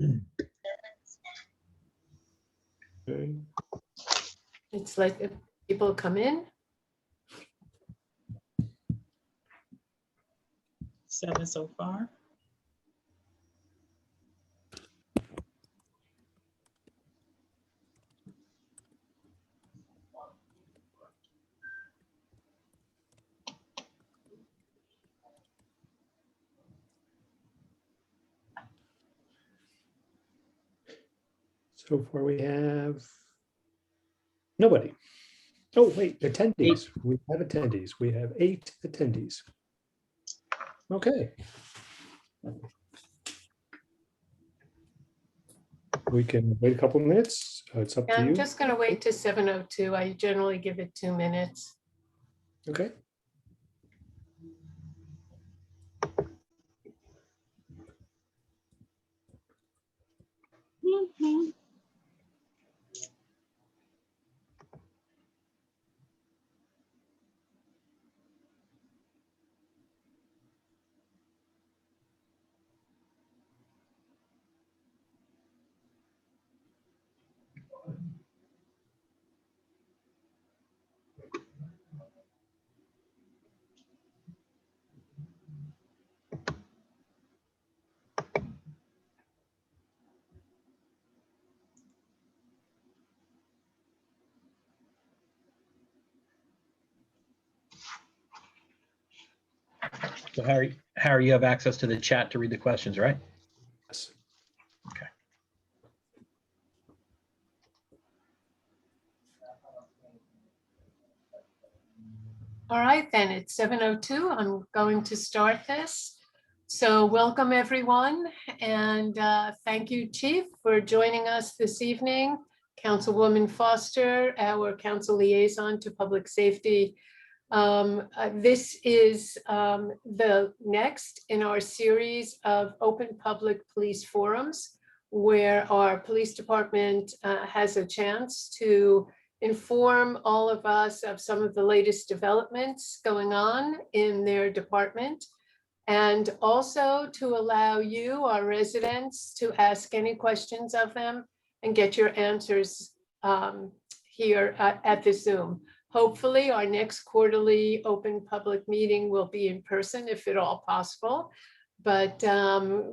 Okay. It's like if people come in. 7 so far. So far we have nobody. Oh, wait, attendees. We have attendees. We have 8 attendees. Okay. We can wait a couple minutes. It's up to I'm you. just going to wait to 7:02. I generally give it 2 minutes. Okay. So Harry, you have access to the chat to read the questions, right? Yes. Okay. All right, then it's 7:02. I'm going to start this. So welcome everyone, and thank you, Chief, for joining us this evening. Councilwoman Foster, our council liaison to public safety. This is the next in our series of open public police forums, where our police department has a chance to inform all of us of some of the latest developments going on in their department, and also to allow you, our residents, to ask any questions of them and get your answers here at the Zoom. Hopefully, our next quarterly open public meeting will be in person, if at all possible. But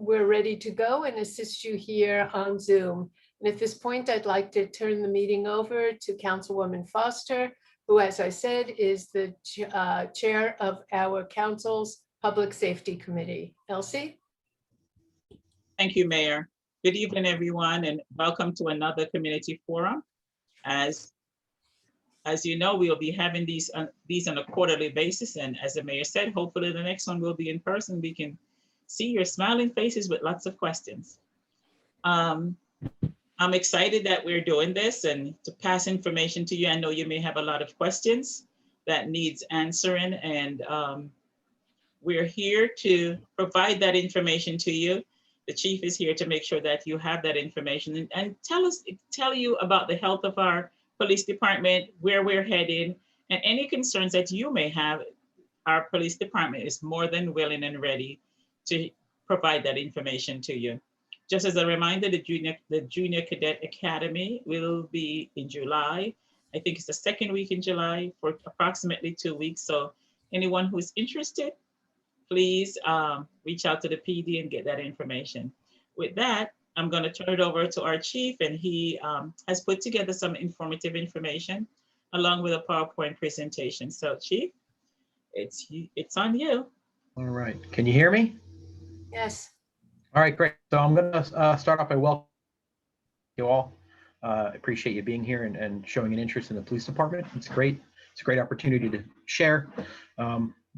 we're ready to go and assist you here on Zoom. And at this point, I'd like to turn the meeting over to Councilwoman Foster, who, as I said, is the chair of our council's Public Safety Committee. Elsie? Thank you, Mayor. Good evening, everyone, and welcome to another community forum. As you know, we'll be having these on a quarterly basis, and as the mayor said, hopefully the next one will be in person. We can see your smiling faces with lots of questions. I'm excited that we're doing this and to pass information to you. I know you may have a lot of questions that needs answering, and we're here to provide that information to you. The chief is here to make sure that you have that information and tell you about the health of our police department, where we're headed, and any concerns that you may have. Our police department is more than willing and ready to provide that information to you. Just as a reminder, the Junior Cadet Academy will be in July. I think it's the second week in July for approximately 2 weeks. So anyone who's interested, please reach out to the PD and get that information. With that, I'm going to turn it over to our chief, and he has put together some informative information along with a PowerPoint presentation. So Chief, it's on you. All right. Can you hear me? Yes. All right, great. So I'm going to start off by welcoming you all. I appreciate you being here and showing an interest in the police department. It's great. It's a great opportunity to share.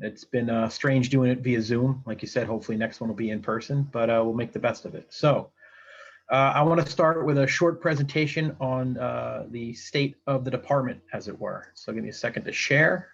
It's been strange doing it via Zoom. Like you said, hopefully next one will be in person, but we'll make the best of it. So I want to start with a short presentation on the state of the department, as it were. So give me a second to share.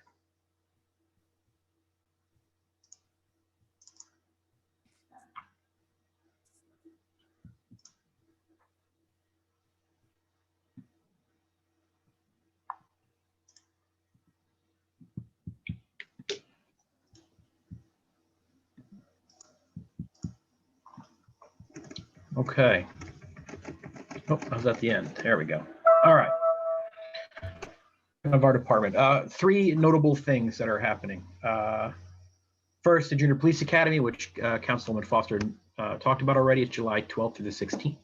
Okay. Oh, I was at the end. There we go. All right. Of our department. Three notable things that are happening. First, the Junior Police Academy, which Councilman Foster talked about already. It's July 12th through the 16th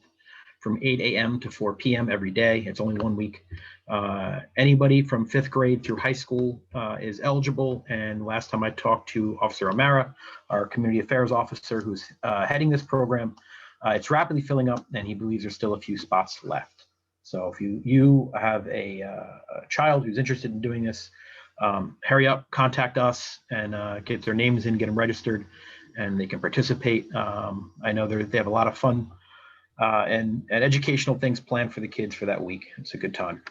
from 8 a.m. to 4 p.m. every day. It's only 1 week. Anybody from 5th grade through high school is eligible. And last time I talked to Officer O'Mara, our community affairs officer who's heading this program, it's rapidly filling up and he believes there's still a few spots left. So if you have a child who's interested in doing this, hurry up, contact us and get their names in, get them registered, and they can participate. I know they have a lot of fun and educational things planned for the kids for that week. It's a good time.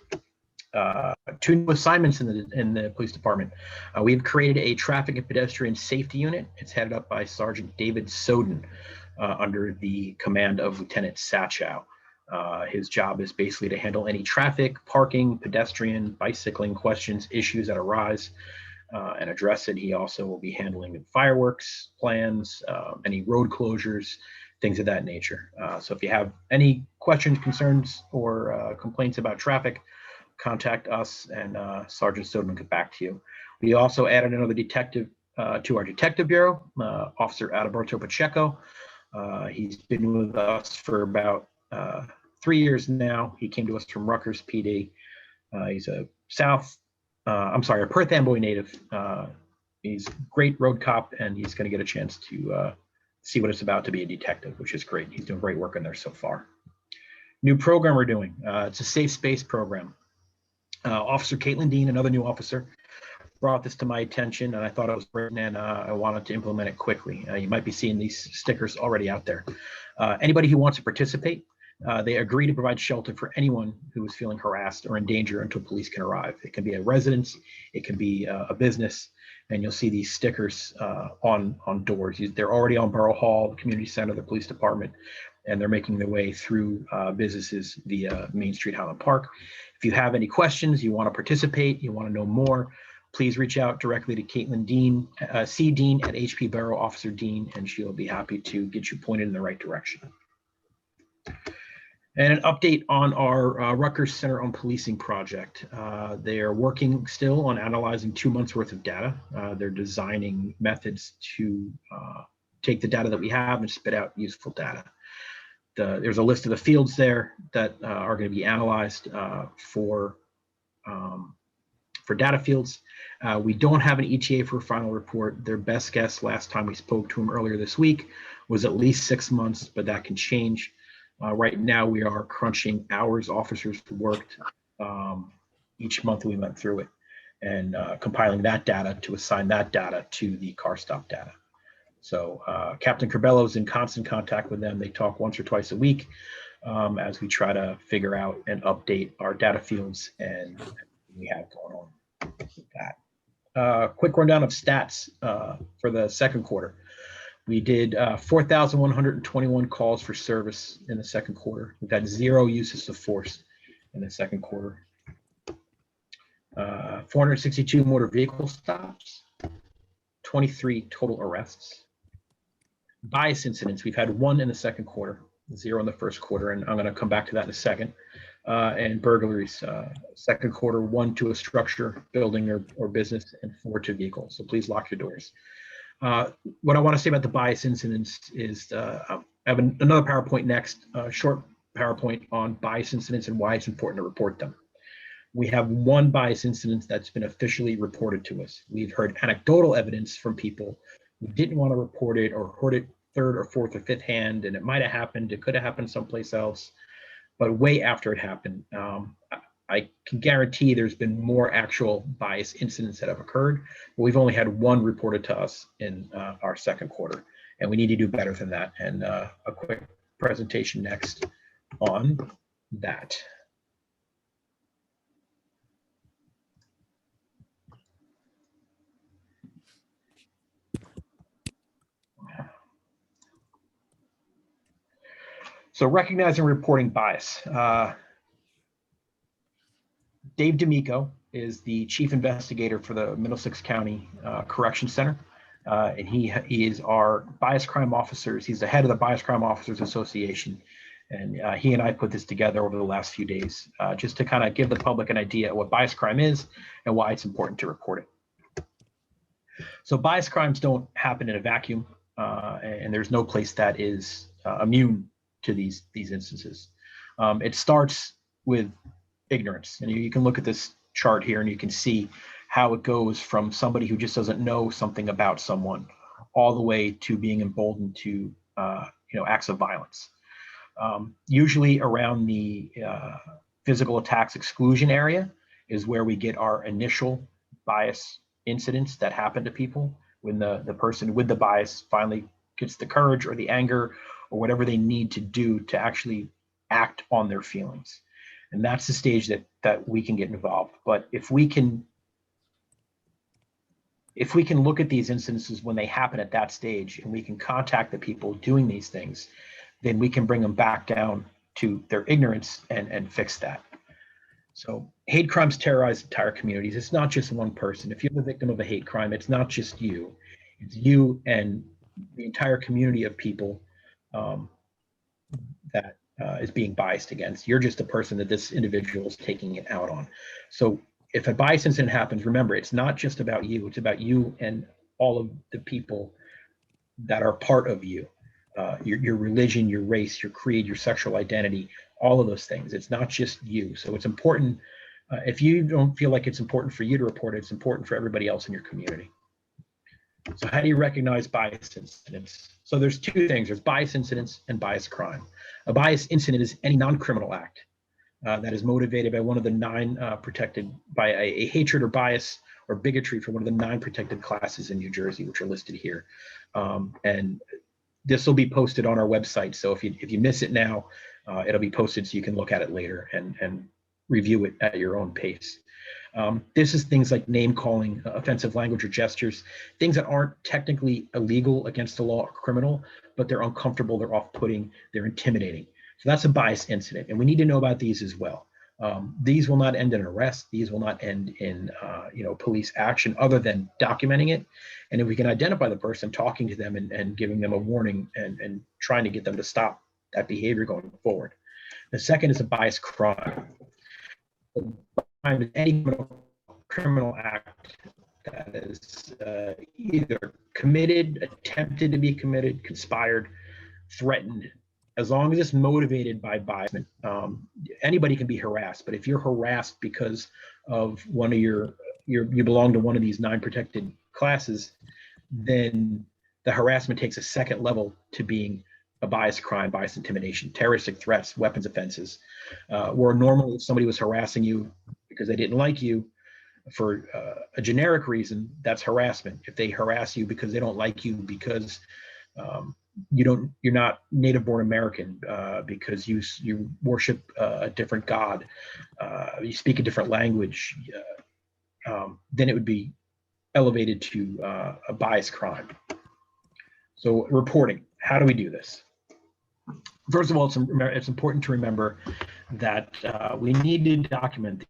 2 new assignments in the police department. We've created a traffic and pedestrian safety unit. It's headed up by Sergeant David Soden under the command of Lieutenant Sachow. His job is basically to handle any traffic, parking, pedestrian, bicycling questions, issues that arise and address it. He also will be handling fireworks plans, any road closures, things of that nature. So if you have any questions, concerns, or complaints about traffic, contact us and Sergeant Soden will get back to you. We also added another detective to our detective bureau, Officer Adalberto Pacheco. He's been with us for about 3 years now. He came to us from Rutgers PD. He's a Perth Amboy native. He's a great road cop, and he's going to get a chance to see what it's about to be a detective, which is great. He's doing great work in there so far. New program we're doing. It's a safe space program. Officer Caitlin Dean, another new officer, brought this to my attention, and I thought it was great, and I wanted to implement it quickly. You might be seeing these stickers already out there. Anybody who wants to participate, they agree to provide shelter for anyone who is feeling harassed or in danger until police can arrive. It can be a residence, it can be a business, and you'll see these stickers on doors. They're already on Borough Hall, the community center, the police department, and they're making their way through businesses via Main Street Highland Park. If you have any questions, you want to participate, you want to know more, please reach out directly to Caitlin Dean, C. Dean at HP Borough, Officer Dean, and she'll be happy to get you pointed in the right direction. And an update on our Rutgers Center on Policing project. They are working still on analyzing 2 months worth of data. They're designing methods to take the data that we have and spit out useful data. There's a list of the fields there that are going to be analyzed for data fields. We don't have an ETA for a final report. Their best guess last time we spoke to them earlier this week was at least 6 months, but that can change. Right now we are crunching hours officers worked each month we went through it and compiling that data to assign that data to the car stop data. So Captain Corbello is in constant contact with them. They talk once or twice a week as we try to figure out and update our data fields and what we have going on with that. Quick rundown of stats for the second quarter. We did 4,121 calls for service in the second quarter. We've had 0 uses of force in the second quarter. 462 motor vehicle stops, 23 total arrests. Bias incidents, we've had 1 in the second quarter, 0 in the first quarter, and I'm going to come back to that in a second. And burglaries, second quarter, 1 to a structure, building or business, and 4 to vehicles. So please lock your doors. What I want to say about the bias incidents is I have another PowerPoint next, short PowerPoint on bias incidents and why it's important to report them. We have 1 bias incident that's been officially reported to us. We've heard anecdotal evidence from people who didn't want to report it or heard it 3rd or 4th or 5th hand, and it might have happened, it could have happened someplace else, but way after it happened. I can guarantee there's been more actual bias incidents that have occurred, but we've only had 1 reported to us in our second quarter, and we need to do better than that. And a quick presentation next on that. So recognizing and reporting bias. Dave D'Amico is the chief investigator for the Middlesex County Correction Center. And he is our bias crime officers. He's the head of the Bias Crime Officers Association. And he and I put this together over the last few days, just to kind of give the public an idea of what bias crime is and why it's important to report it. So bias crimes don't happen in a vacuum, and there's no place that is immune to these instances. It starts with ignorance, and you can look at this chart here and you can see how it goes from somebody who just doesn't know something about someone all the way to being emboldened to acts of violence. Usually around the physical attacks exclusion area is where we get our initial bias incidents that happen to people when the person with the bias finally gets the courage or the anger or whatever they need to do to actually act on their feelings. And that's the stage that we can get involved. But if we can look at these instances when they happen at that stage and we can contact the people doing these things, then we can bring them back down to their ignorance and fix that. So hate crimes terrorize entire communities. It's not just one person. If you're the victim of a hate crime, it's not just you. It's you and the entire community of people that is being biased against. You're just the person that this individual is taking it out on. So if a bias incident happens, remember, it's not just about you. It's about you and all of the people that are part of you. Your religion, your race, your creed, your sexual identity, all of those things. It's not just you. So it's important. If you don't feel like it's important for you to report it, it's important for everybody else in your community. So how do you recognize bias incidents? So there's two things. There's bias incidents and bias crime. A bias incident is any non-criminal act that is motivated by one of the 9 protected by a hatred or bias or bigotry for one of the 9 protected classes in New Jersey, which are listed here. And this will be posted on our website. So if you miss it now, it'll be posted so you can look at it later and review it at your own pace. This is things like name calling, offensive language or gestures, things that aren't technically illegal against the law or criminal, but they're uncomfortable, they're off-putting, they're intimidating. So that's a bias incident, and we need to know about these as well. These will not end in arrest. These will not end in police action other than documenting it. And if we can identify the person, talking to them and giving them a warning and trying to get them to stop that behavior going forward. The second is a bias crime. Crime is any criminal act that is either committed, attempted to be committed, conspired, threatened. As long as it's motivated by bias, anybody can be harassed. But if you're harassed because of one of you belong to one of these 9 protected classes, then the harassment takes a second level to being a bias crime, bias intimidation, terroristic threats, weapons offenses. Where normally if somebody was harassing you because they didn't like you for a generic reason, that's harassment. If they harass you because they don't like you because you're not native born American, because you worship a different God, you speak a different language, then it would be elevated to a bias crime. So reporting, how do we do this? First of all, it's important to remember that we need to document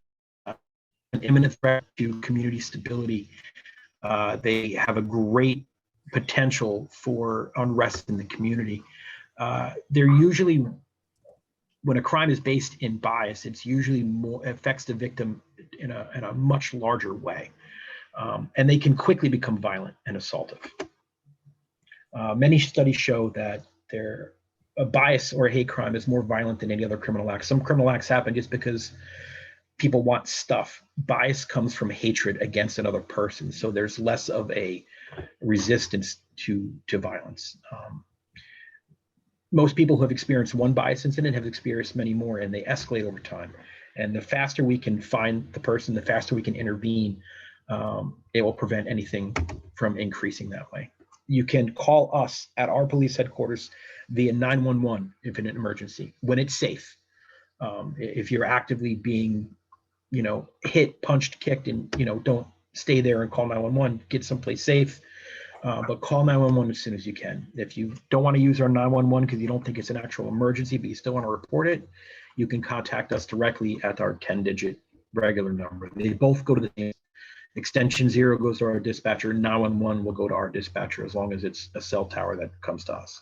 an imminent threat to community stability. They have a great potential for unrest in the community. They're usually, when a crime is based in bias, it's usually more affects the victim in a much larger way, and they can quickly become violent and assaultive. Many studies show that a bias or a hate crime is more violent than any other criminal act. Some criminal acts happen just because people want stuff. Bias comes from hatred against another person, so there's less of a resistance to violence. Most people who have experienced one bias incident have experienced many more, and they escalate over time. And the faster we can find the person, the faster we can intervene, it will prevent anything from increasing that way. You can call us at our police headquarters via 911 if in an emergency, when it's safe. If you're actively being, hit, punched, kicked, and don't stay there and call 911. Get someplace safe, but call 911 as soon as you can. If you don't want to use our 911 because you don't think it's an actual emergency, but you still want to report it, you can contact us directly at our 10-digit regular number. They both go to the same. Extension 0 goes to our dispatcher. 911 will go to our dispatcher as long as it's a cell tower that comes to us.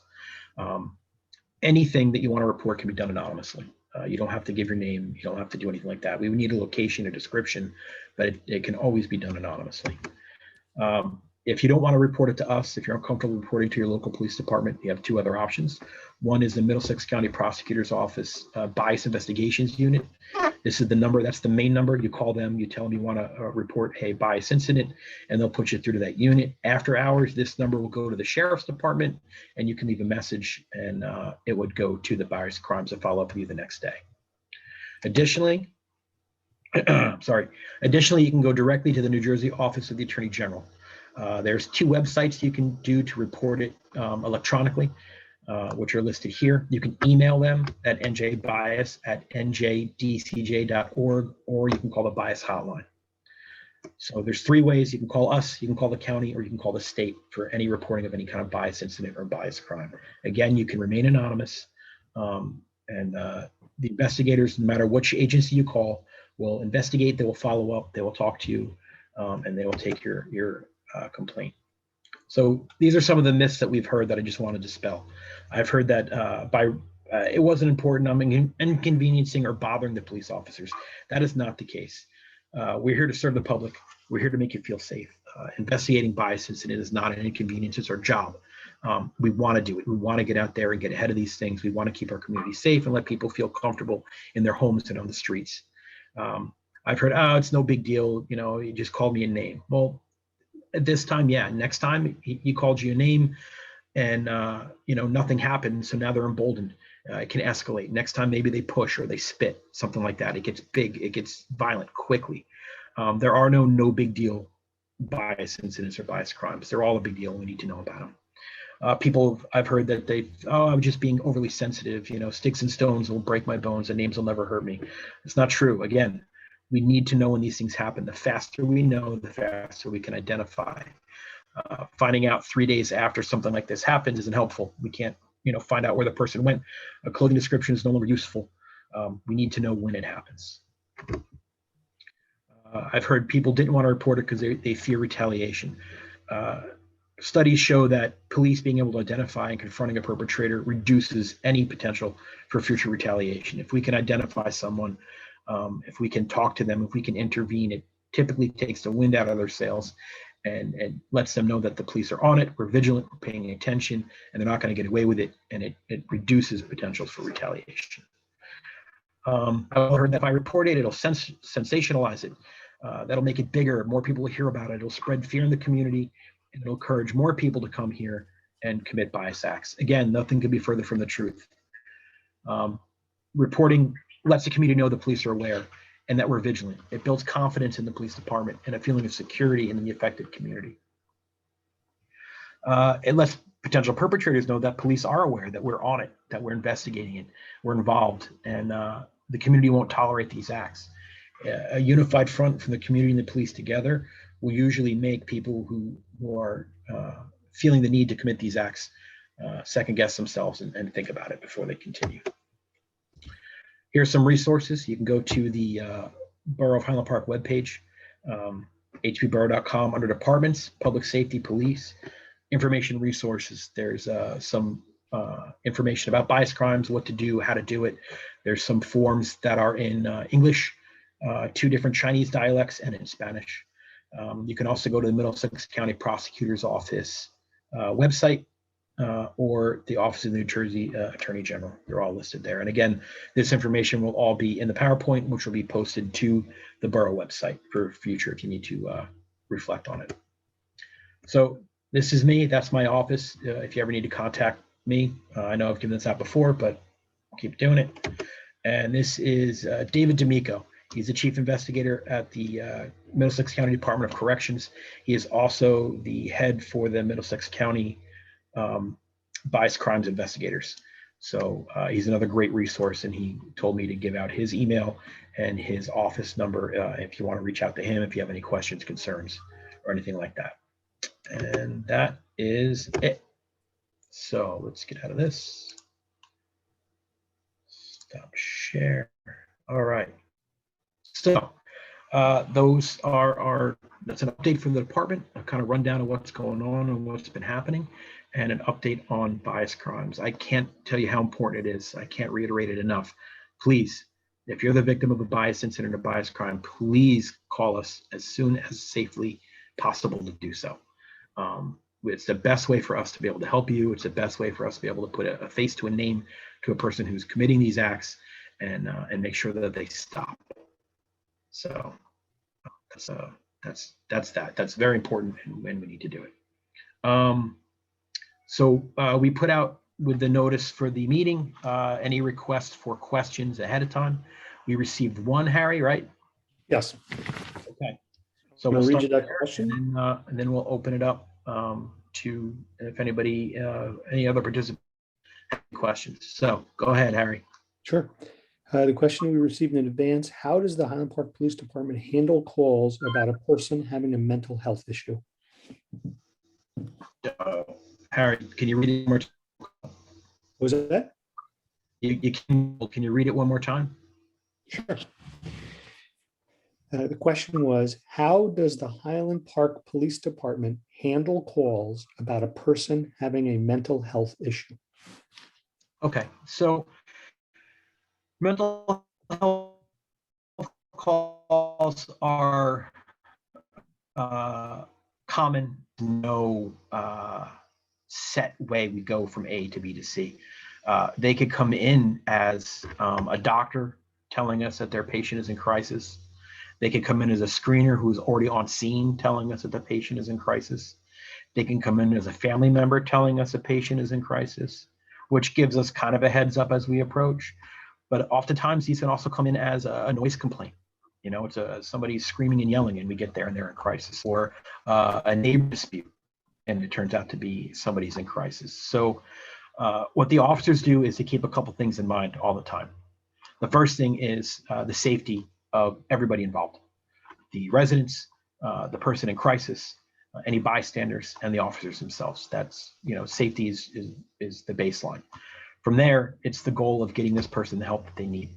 anything that you want to report can be done anonymously. You don't have to give your name. You don't have to do anything like that. We would need a location, a description, but it can always be done anonymously. If you don't want to report it to us, if you're uncomfortable reporting to your local police department, you have two other options. One is the Middlesex County Prosecutor's Office Bias Investigations Unit. This is the number, that's the main number. You call them, you tell them you want to report a bias incident, and they'll put you through to that unit. After hours, this number will go to the Sheriff's Department, and you can leave a message, and it would go to the bias crimes and follow up with you the next day. Additionally, Additionally, you can go directly to the New Jersey Office of the Attorney General. There's two websites you can do to report it electronically, which are listed here. You can email them at njbias@njdcj.org, or you can call the bias hotline. So there's three ways. You can call us, you can call the county, or you can call the state for any reporting of any kind of bias incident or bias crime. Again, you can remain anonymous, and the investigators, no matter which agency you call, will investigate, they will follow up, they will talk to you, and they will take your complaint. So these are some of the myths that we've heard that I just want to dispel. I've heard that it wasn't important, I'm inconveniencing or bothering the police officers. That is not the case. We're here to serve the public. We're here to make you feel safe. Investigating bias incident is not an inconvenience, it's our job. We want to do it. We want to get out there and get ahead of these things. We want to keep our community safe and let people feel comfortable in their homes and on the streets. I've heard, oh, it's no big deal. You know, you just called me a name. Well, at this time, yeah. Next time he called you a name and, you know, nothing happened. So now they're emboldened. It can escalate. Next time, maybe they push or they spit, something like that. It gets big. It gets violent quickly. There are no big deal bias incidents or bias crimes. They're all a big deal. We need to know about them. People, I've heard that I'm just being overly sensitive. You know, sticks and stones will break my bones and names will never hurt me. It's not true. Again, we need to know when these things happen. The faster we know, the faster we can identify. Finding out 3 days after something like this happens isn't helpful. We can't, you know, find out where the person went. A clothing description is no longer useful. We need to know when it happens. I've heard people didn't want to report it because they fear retaliation. Studies show that police being able to identify and confronting a perpetrator reduces any potential for future retaliation. If we can identify someone, if we can talk to them, if we can intervene, it typically takes the wind out of their sails and lets them know that the police are on it, we're vigilant, we're paying attention, and they're not going to get away with it, and it reduces potential for retaliation. I've heard that if I report it, it'll sensationalize it. That'll make it bigger, more people will hear about it, it'll spread fear in the community, and it'll encourage more people to come here and commit bias acts. Again, nothing could be further from the truth. Reporting lets the community know the police are aware and that we're vigilant. It builds confidence in the police department and a feeling of security in the affected community. It lets potential perpetrators know that police are aware, that we're on it, that we're investigating it, we're involved, and the community won't tolerate these acts. A unified front from the community and the police together will usually make people who are feeling the need to commit these acts second guess themselves and think about it before they continue. Here's some resources. You can go to the Borough of Highland Park webpage, hpborough.com, under departments, public safety, police, information resources. There's some information about bias crimes, what to do, how to do it. There's some forms that are in English, 2 different Chinese dialects, and in Spanish. You can also go to the Middlesex County Prosecutor's Office website or the Office of the New Jersey Attorney General. They're all listed there. And again, this information will all be in the PowerPoint, which will be posted to the borough website for future if you need to reflect on it. So this is me. That's my office. If you ever need to contact me, I know I've given this out before, but I'll keep doing it. And this is David D'Amico. He's the chief investigator at the Middlesex County Department of Corrections. He is also the head for the Middlesex County bias crimes investigators. So he's another great resource, and he told me to give out his email and his office number if you want to reach out to him if you have any questions, concerns, or anything like that. And that is it. So let's get out of this. Stop share. All right. So those are that's an update from the department, a kind of rundown of what's going on and what's been happening. and an update on bias crimes. I can't tell you how important it is. I can't reiterate it enough. Please, if you're the victim of a bias incident or bias crime, please call us as soon as safely possible to do so. It's the best way for us to be able to help you. It's the best way for us to be able to put a face to a name to a person who's committing these acts and make sure that they stop. So that's very important, and we need to do it. So we put out with the notice for the meeting any requests for questions ahead of time. We received one, Harry, right? Yes. Okay. So We'll we'll read start you that there, question. and then we'll open it up to if anybody, any other participants have any questions. So go ahead, Harry. Sure. The question we received in advance: how does the Highland Park Police Department handle calls about a person having a mental health issue? Harry, can you read it one more time? Was that? Can you read it one more time? Sure. The question was, how does the Highland Park Police Department handle calls about a person having a mental health issue? Okay, so mental health calls are common, no set way we go from A to B to C. They could come in as a doctor telling us that their patient is in crisis. They could come in as a screener who's already on scene telling us that the patient is in crisis. They can come in as a family member telling us a patient is in crisis, which gives us kind of a heads up as we approach. But oftentimes these can also come in as a noise complaint. You know, it's somebody screaming and yelling and we get there and they're in crisis, or a neighbor dispute and it turns out to be somebody's in crisis. So what the officers do is to keep a couple things in mind all the time. The first thing is the safety of everybody involved, the residents, the person in crisis, any bystanders, and the officers themselves. That's, you know, safety is the baseline. From there, it's the goal of getting this person the help that they need.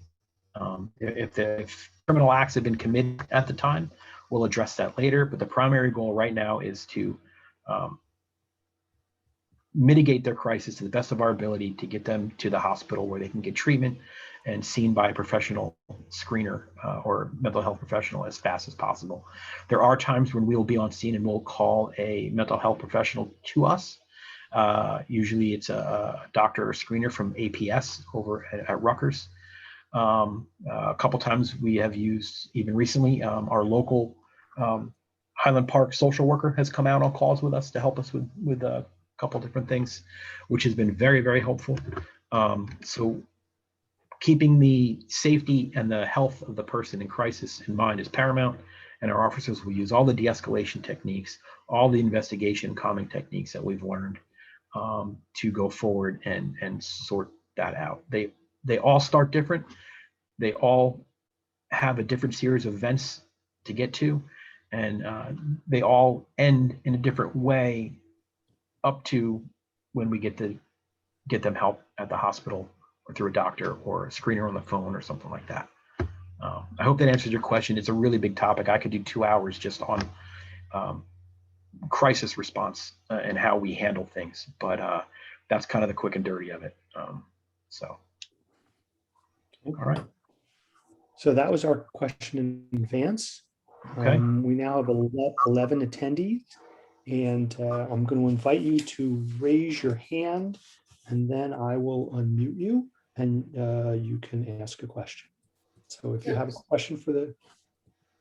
If criminal acts have been committed at the time, we'll address that later. But the primary goal right now is to mitigate their crisis to the best of our ability to get them to the hospital where they can get treatment and seen by a professional screener or mental health professional as fast as possible. There are times when we'll be on scene and we'll call a mental health professional to us. Usually it's a doctor or screener from APS over at Rutgers. A couple times we have used, even recently, our local Highland Park social worker has come out on calls with us to help us with a couple different things, which has been very, very helpful. So keeping the safety and the health of the person in crisis in mind is paramount, and our officers will use all the de-escalation techniques, all the investigation calming techniques that we've learned to go forward and sort that out. They all start different. They all have a different series of events to get to, and they all end in a different way up to when we get them help at the hospital or through a doctor or a screener on the phone or something like that. I hope that answers your question. It's a really big topic. I could do 2 hours just on crisis response and how we handle things, but that's kind of the quick and dirty of it. So, all right. So that was our question in advance. Okay. We now have 11 attendees, and I'm going to invite you to raise your hand, and then I will unmute you, and you can ask a question. So if you have a question for the...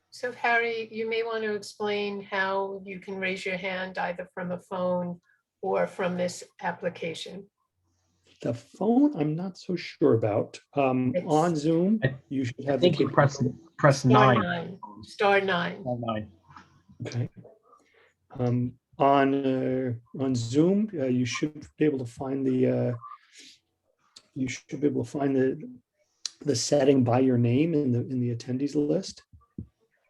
So Harry, you may want to explain how you can raise your hand either from a phone or from this application. The phone, I'm not so sure about. On Zoom, you should I have the think you capability. press Star 9. nine. Star 9. Star 9. Okay. On Zoom, you should be able to find the the setting by your name in the attendees list,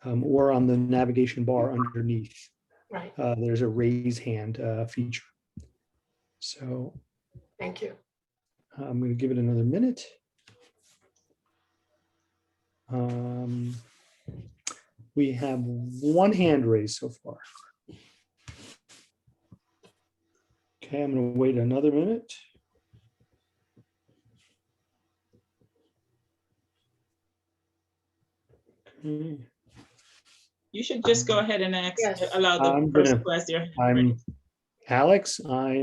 or on the navigation bar underneath. Right. There's a raise hand feature. So Thank you. I'm going to give it another minute. We have one hand raised so far. Okay, I'm going to wait another minute. Okay. You should just go ahead and ask, Yes. allow the I'm first gonna- question. I'm Alex. I've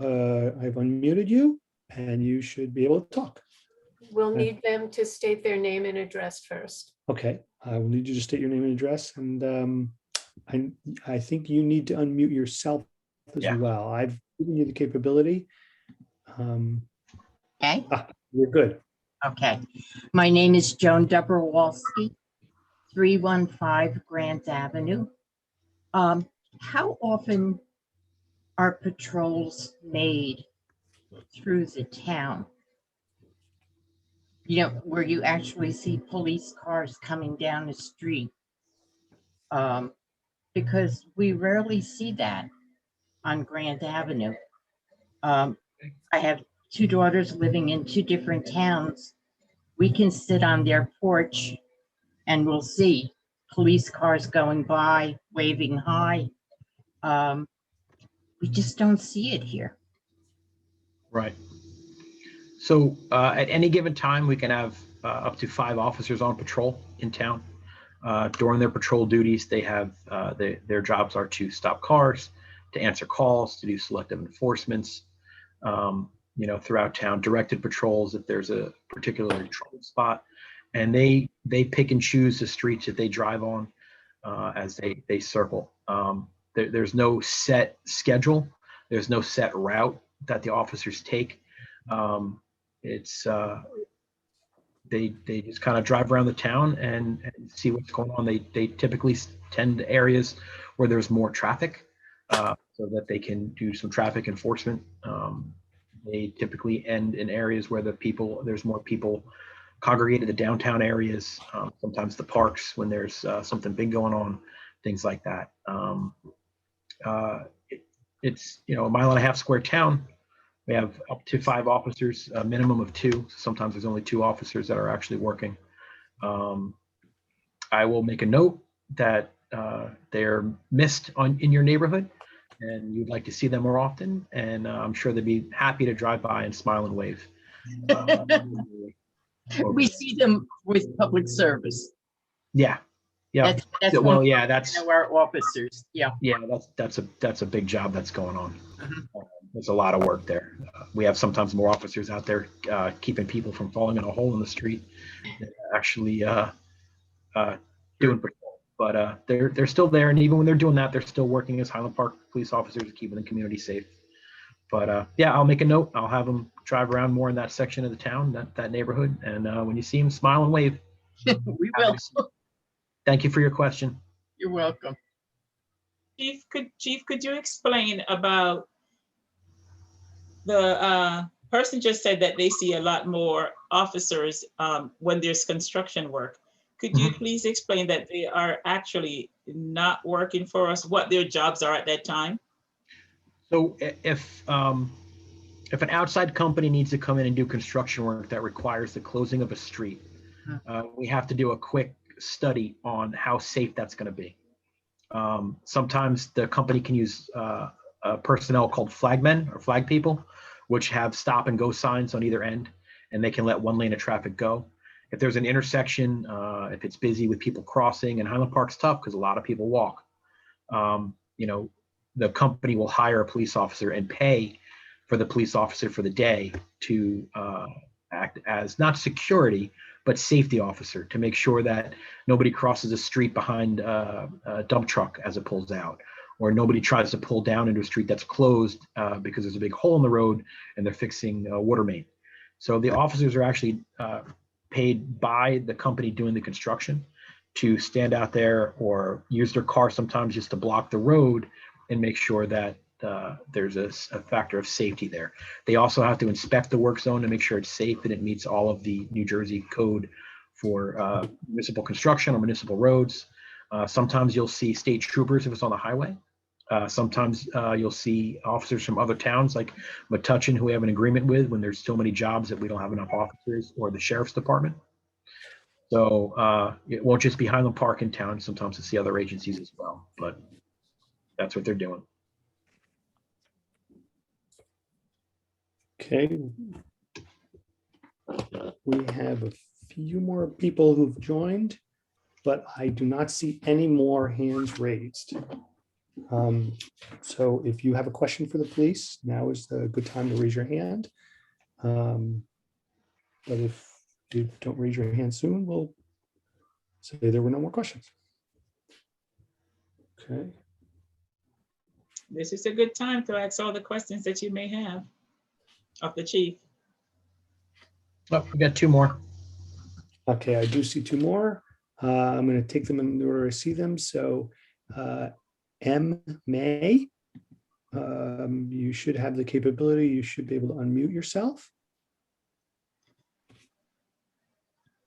unmuted you, and you should be able to talk. We'll Okay. need them to state their name and address first. Okay, I will need you to state your name and address, and I think you need to unmute yourself as Yeah. well. I've given you the capability. Okay, You're good. okay. My name is Joan Dobrowolski, 315 Grant Avenue. How often are patrols made through the town? You know, where you actually see police cars coming down the street? Because we rarely see that on Grant Avenue. I have two daughters living in two different towns. We can sit on their porch and we'll see police cars going by, waving hi. We just don't see it here. Right. So at any given time, we can have up to 5 officers on patrol in town. During their patrol duties, they have their jobs are to stop cars, to answer calls, to do selective enforcements, throughout town, directed patrols if there's a particular trouble spot, and they pick and choose the streets that they drive on as they circle. There's no set schedule. There's no set route that the officers take. They just kind of drive around the town and see what's going on. They typically tend to areas where there's more traffic, so that they can do some traffic enforcement. They typically end in areas where there's more people congregated, the downtown areas, sometimes the parks when there's something big going on, things like that. It's a 1.5 square town. We have up to 5 officers, a minimum of 2. Sometimes there's only 2 officers that are actually working. I will make a note that they're missed in your neighborhood and you'd like to see them more often. And I'm sure they'd be happy to drive by and smile and wave. We see them with public service. Yeah. Yeah. That's Well, one yeah, of that's our officers. Yeah. that's a big job that's going on. Mhm. There's a lot of work there. We have sometimes more officers out there keeping people from falling in a hole in the street than actually doing patrol. But they're still there, and even when they're doing that, they're still working as Highland Park police officers, keeping the community safe. But yeah, I'll make a note. I'll have them drive around more in that section of the town, that neighborhood, and when you see them, smile and wave. We will. Thank you for your question. You're welcome. Chief, could you explain about the person just said that they see a lot more officers when there's construction work. Could you please explain that they are actually not working for us, what their jobs are at that time? So if an outside company needs to come in and do construction work that requires the closing of a street, we have to do a quick study on how safe that's going to be. Sometimes the company can use personnel called flagmen or flag people, which have stop and go signs on either end, and they can let one lane of traffic go. If there's an intersection, if it's busy with people crossing, and Highland Park's tough because a lot of people walk, the company will hire a police officer and pay for the police officer for the day to act as not security, but safety officer to make sure that nobody crosses a street behind a dump truck as it pulls out, or nobody tries to pull down into a street that's closed because there's a big hole in the road and they're fixing a water main. So the officers are actually paid by the company doing the construction to stand out there or use their car sometimes just to block the road and make sure that there's a factor of safety there. They also have to inspect the work zone to make sure it's safe and it meets all of the New Jersey code for municipal construction or municipal roads. Sometimes you'll see state troopers if it's on the highway. Sometimes you'll see officers from other towns like Metuchen, who we have an agreement with when there's so many jobs that we don't have enough officers, or the sheriff's department. So it won't just be Highland Park in town. Sometimes it's the other agencies as well, but that's what they're doing. Okay. We have a few more people who've joined, but I do not see any more hands raised. So if you have a question for the police, now is the good time to raise your hand. But if you don't raise your hand soon, we'll say there were no more questions. Okay. This is a good time to ask all the questions that you may have of the chief. Oh, we got two more. Okay, I do see two more. I'm going to take them in the order I see them. So M. May, you should have the capability. You should be able to unmute yourself.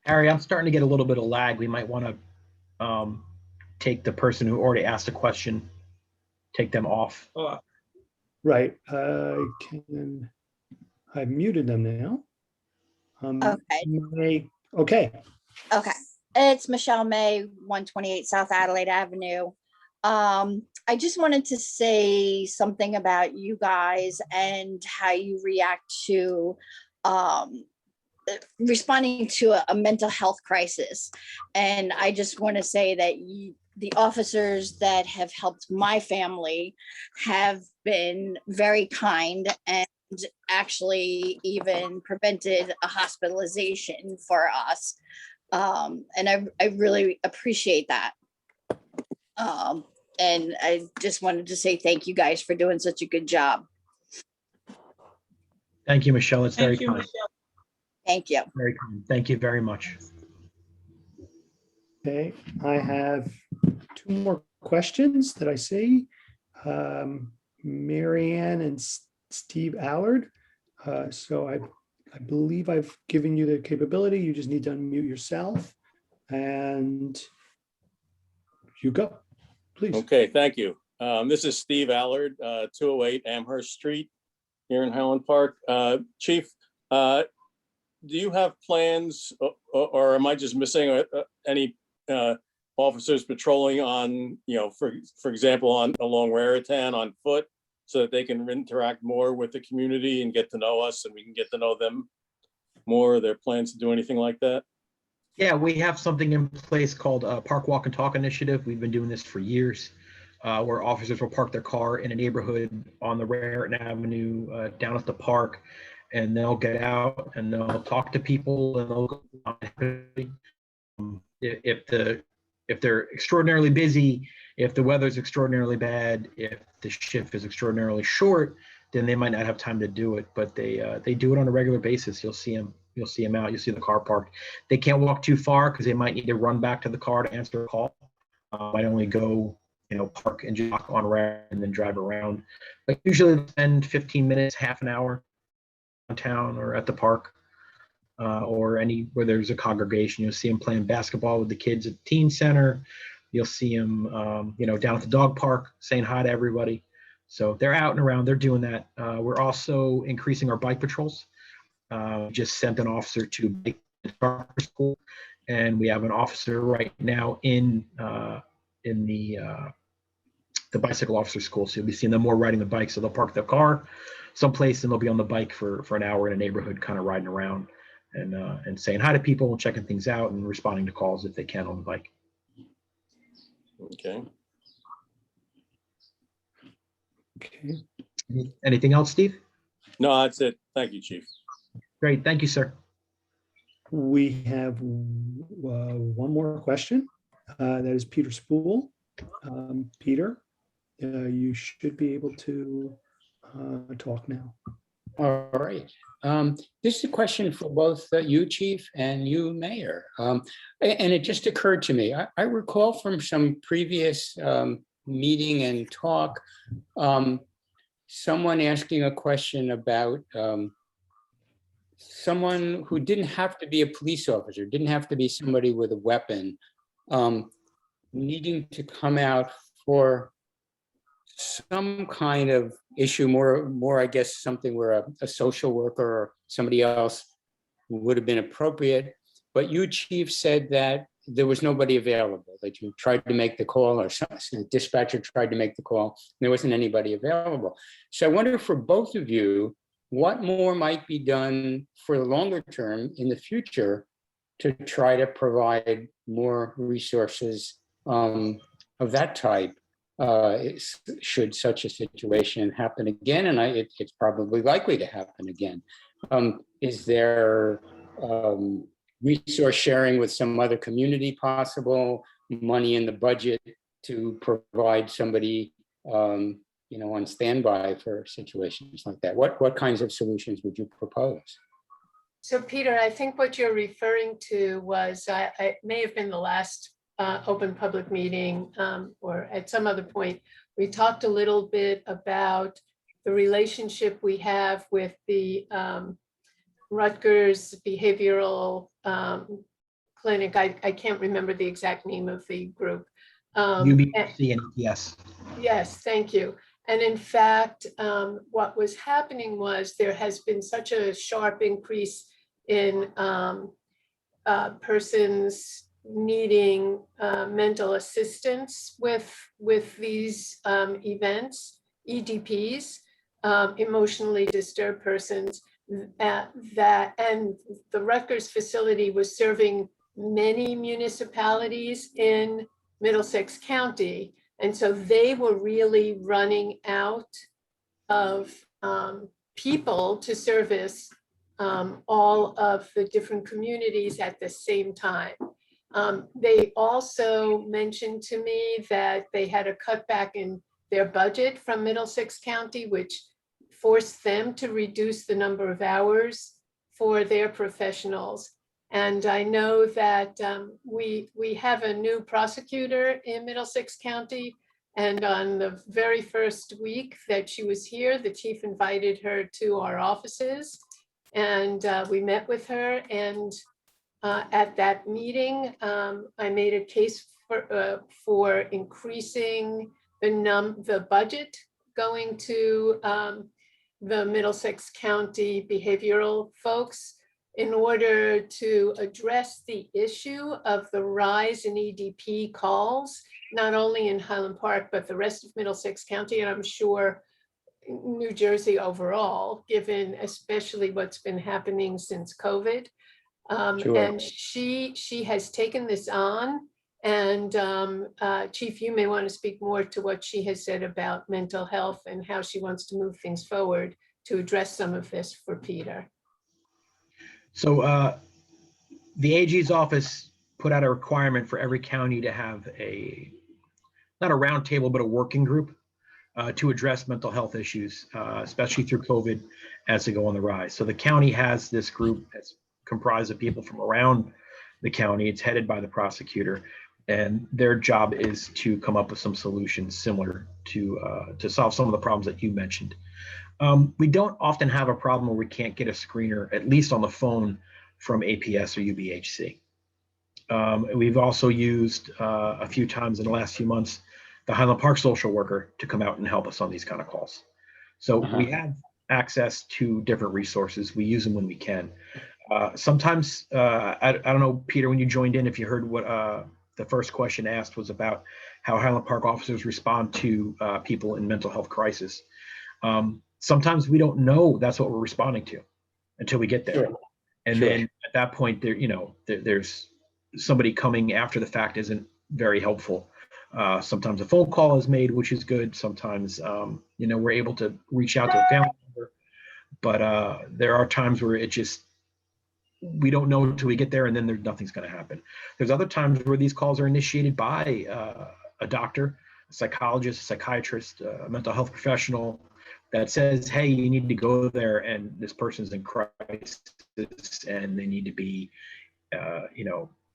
Harry, I'm starting to get a little bit of lag. We might want to take the person who already asked a question, take them off. Oh, Right. I've muted them now. Okay. Okay. Okay. It's Michelle May, 128 South Adelaide Avenue. I just wanted to say something about you guys and how you react to responding to a mental health crisis. And I just want to say that the officers that have helped my family have been very kind and actually even prevented a hospitalization for us. And I really appreciate that. And I just wanted to say thank you guys for doing such a good job. Thank you, Michelle. It's very thank you, kind. Michelle. Thank you. Very kind. Thank you very much. Okay. I have two more questions that I see. Marianne and Steve Allard. So I believe I've given you the capability. You just need to unmute yourself and you go, please. Okay, thank you. This is Steve Allard, 208 Amherst Street here in Highland Park. Chief, do you have plans or am I just missing any officers patrolling on, for example, along Raritan on foot so that they can interact more with the community and get to know us and we can get to know them more? Are there plans to do anything like that? Yeah, we have something in place called Park Walk and Talk Initiative. We've been doing this for years, where officers will park their car in a neighborhood on the Raritan Avenue down at the park, and they'll get out and they'll talk to people and they'll if they're extraordinarily busy, if the weather's extraordinarily bad, if the shift is extraordinarily short, then they might not have time to do it. But they do it on a regular basis. You'll see them out. You'll see the car parked. They can't walk too far because they might need to run back to the car to answer a call. Might only go, park and jog on ramp and then drive around. But usually they spend 15 minutes, half an hour downtown or at the park. Or where there's a congregation. You'll see them playing basketball with the kids at the teen center. You'll see them, down at the dog park saying hi to everybody. So they're out and around. They're doing that. We're also increasing our bike patrols. Just sent an officer to bike school, and we have an officer right now in the bicycle officer school. So you'll be seeing them more riding the bike. So they'll park their car someplace and they'll be on the bike for an hour in a neighborhood, kind of riding around. And saying hi to people and checking things out and responding to calls if they can on the bike. Okay. Okay. Anything else, Steve? No, that's it. Thank you, Chief. Great. Thank you, sir. We have one more question. That is Peter Spool. Peter, you should be able to talk now. All right. This is a question for both you, Chief, and you, Mayor. And it just occurred to me. I recall from some previous meeting and talk, someone asking a question about someone who didn't have to be a police officer, didn't have to be somebody with a weapon, needing to come out for some kind of issue, more I guess something where a social worker or somebody else would have been appropriate. But you, Chief, said that there was nobody available, that you tried to make the call, or the dispatcher tried to make the call, and there wasn't anybody available. So I wonder for both of you, what more might be done for the longer term in the future to try to provide more resources of that type should such a situation happen again, and it's probably likely to happen again. Is there resource sharing with some other community possible, money in the budget to provide somebody on standby for situations like that? What kinds of solutions would you propose? So Peter, I think what you're referring to was, it may have been the last open public meeting or at some other point, we talked a little bit about the relationship we have with the Rutgers Behavioral Clinic. I can't remember the exact name of the group. UBC and EPS. Yes, thank you. And in fact, what was happening was there has been such a sharp increase in persons needing mental assistance with these events, EDPs, emotionally disturbed persons, and the Rutgers facility was serving many municipalities in Middlesex County. And so they were really running out of people to service all of the different communities at the same time. They also mentioned to me that they had a cutback in their budget from Middlesex County, which forced them to reduce the number of hours for their professionals. And I know that we have a new prosecutor in Middlesex County. And on the very first week that she was here, the chief invited her to our offices. And we met with her. And at that meeting, I made a case for increasing the budget going to the Middlesex County behavioral folks, in order to address the issue of the rise in EDP calls, not only in Highland Park, but the rest of Middlesex County, and I'm sure New Jersey overall, given especially what's been happening since COVID. Sure. And she has taken this on. And Chief, you may want to speak more to what she has said about mental health and how she wants to move things forward to address some of this for Peter. So the AG's office put out a requirement for every county to have not a roundtable, but a working group to address mental health issues, especially through COVID as they go on the rise. So the county has this group that's comprised of people from around the county. It's headed by the prosecutor, and their job is to come up with some solutions similar to solve some of the problems that you mentioned. We don't often have a problem where we can't get a screener, at least on the phone, from APS or UBHC. We've also used a few times in the last few months the Highland Park social worker to come out and help us on these kind of calls. So we have access to different resources. We use them when we can. Sometimes, I don't know, Peter, when you joined in, if you heard what the first question asked was about how Highland Park officers respond to people in mental health crisis. Sometimes we don't know that's what we're responding to until we get there. Sure. And then at that point, there's somebody coming after the fact isn't very helpful. Sometimes a phone call is made, which is good. Sometimes, we're able to reach out to a family member, but there are times where we don't know until we get there, and then nothing's going to happen. There's other times where these calls are initiated by a doctor, a psychologist, a psychiatrist, a mental health professional that says, hey, you need to go there, and this person's in crisis, and they need to be,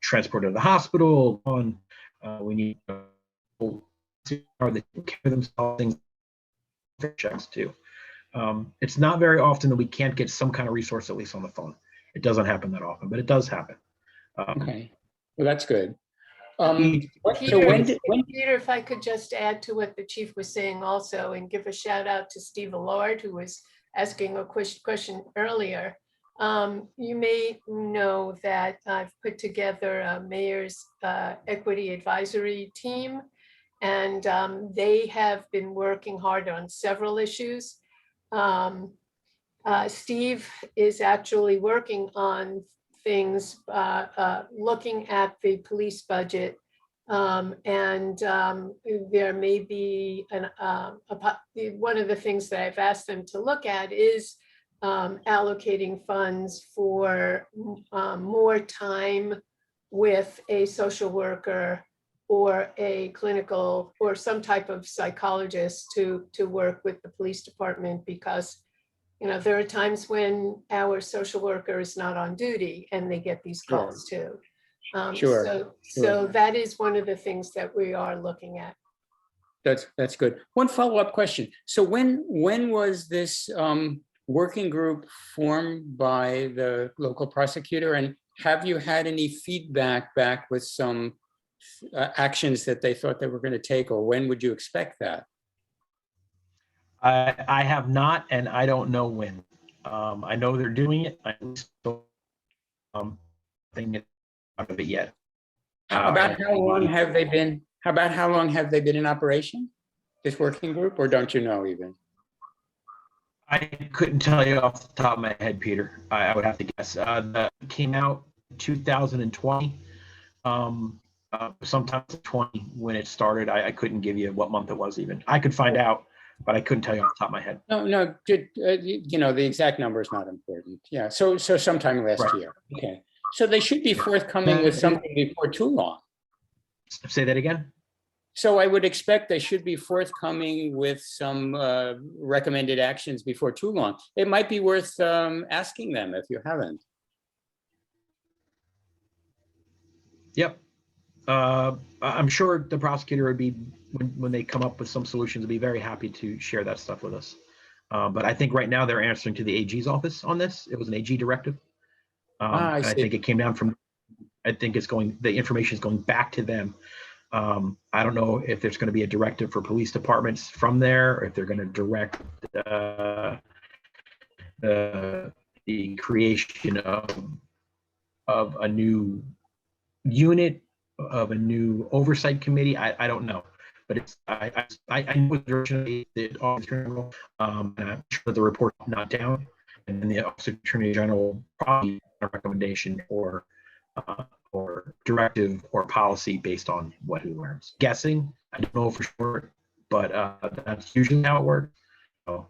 transported to the hospital. We need to care themselves, things, checks too. It's not very often that we can't get some kind of resource, at least on the phone. It doesn't happen that often, but it does happen. Okay, well, that's good. Peter, if I could just add to what the chief was saying also, and give a shout out to Steve Allard, who was asking a question earlier. You may know that I've put together a mayor's equity advisory team, and they have been working hard on several issues. Steve is actually working on things, looking at the police budget. And there may be one of the things that I've asked them to look at is allocating funds for more time with a social worker or a clinical or some type of psychologist to work with the police department, because there are times when our social worker is not on duty and they get these calls too. So that is one of the things that we are looking at. That's good. One follow-up question. So when was this working group formed by the local prosecutor, and have you had any feedback back with some actions that they thought they were going to take, or when would you expect that? I have not, and I don't know when. I know they're doing it. I still think it's out of it yet. About how long have they been? How about how long have they been in operation, this working group, or don't you know even? I couldn't tell you off the top of my head, Peter. I would have to guess. That came out 2020. Sometime 20 when it started. I couldn't give you what month it was even. I could find out, but I couldn't tell you off the top of my head. No, the exact number is not important. Yeah, so sometime last year. Okay, so they should be forthcoming with something before too long. Say that again. So I would expect they should be forthcoming with some recommended actions before too long. It might be worth asking them if you haven't. Yep. I'm sure the prosecutor would be, when they come up with some solutions, would be very happy to share that stuff with us. But I think right now they're answering to the AG's office on this. It was an AG directive. I think it came down from, I think the information is going back to them. I don't know if there's going to be a directive for police departments from there, or if they're going to direct the creation of a new unit, of a new oversight committee. I don't know, but it's I know the direction of the Office General, and I'm sure the report not down, and then the Office Attorney General probably a recommendation or directive or policy based on what he learns. Guessing, I don't know for sure, but that's usually how it works. So.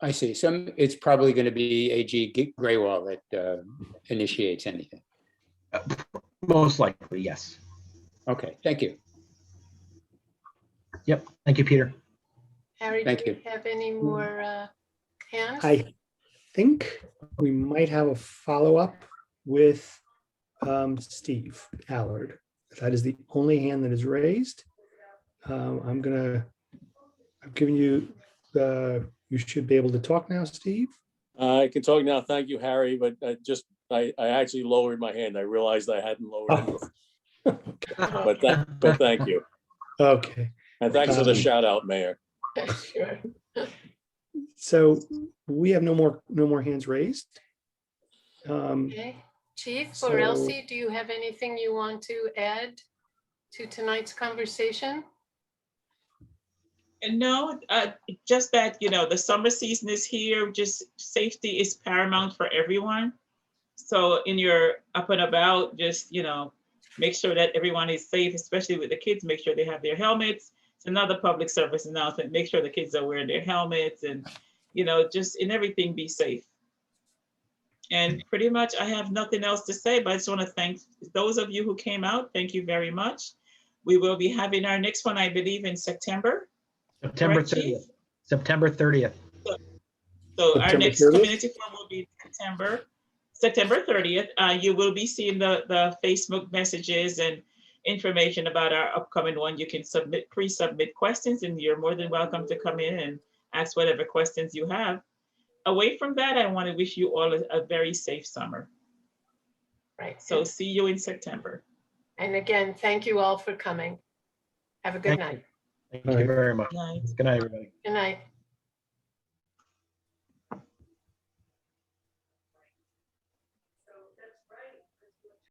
I see. So it's probably going to be AG Graywall that initiates anything. Most likely, yes. Okay, thank you. Yep, thank you, Peter. Harry, Thank do you have any more hands? I think we might have a follow-up with Steve Allard. That is the only hand that is raised. I'm giving you you should be able to talk now, Steve. I can talk now. Thank you, Harry, but I actually lowered my hand. I realized I hadn't lowered it. But thank you. Okay. And thanks for the shout out, Mayor. Sure. So we have no more hands raised. Okay. Chief or Elsie, do you have anything you want to add to tonight's conversation? No, just that, the summer season is here. Just safety is paramount for everyone. So in your up and about, just, make sure that everyone is safe, especially with the kids. Make sure they have their helmets. It's another public service announcement. Make sure the kids are wearing their helmets and, just in everything, be safe. And pretty much I have nothing else to say, but I just want to thank those of you who came out. Thank you very much. We will be having our next one, I believe, in September. September 30th. September 30th. So our next community forum will be September 30th. You will be seeing the Facebook messages and information about our upcoming one. You can pre-submit questions, and you're more than welcome to come in and ask whatever questions you have. Away from that, I want to wish you all a very safe summer. Right. So see you in September. And again, thank you all for coming. Have a good night. Thank you very much. Good night. Good night, everybody. Good night.